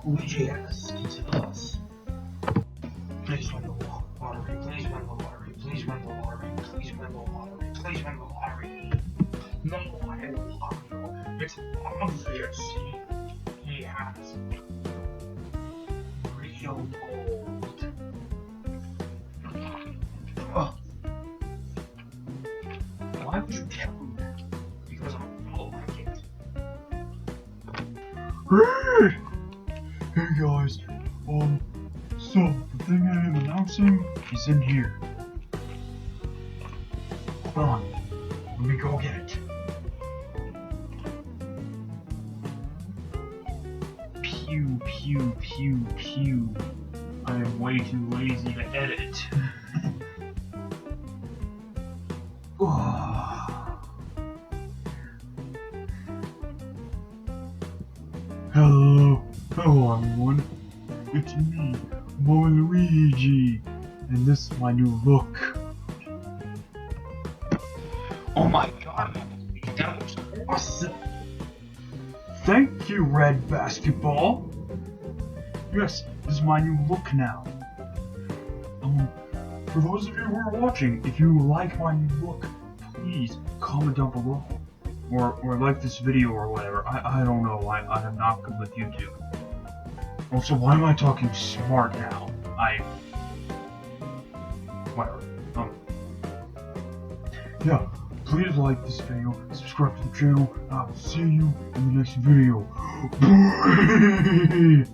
Luigi has to tell us. Please win the lottery, please win the lottery, please win the lottery, please win the lottery, please win the lottery. No, I don't want to. It's obvious he has real gold. Oh. Why would you tell him that? Because I don't like it. Hey guys, so the thing I am announcing is in here. Hold on, let me go get it. Pew, pew, pew, pew. I am way too lazy to edit. Hello everyone. It's me, Luigi, and this is my new look. Oh my god, that was awesome! Thank you, Red Basketball! Yes, this is my new look now. For those of you who are watching, if you like my new look, please comment down below. Or like this video or whatever. I don't know, I am not good with YouTube. Also, why am I talking smart now? Whatever. Yeah, please like this video, subscribe to the channel, and I will see you in the next video. Bye!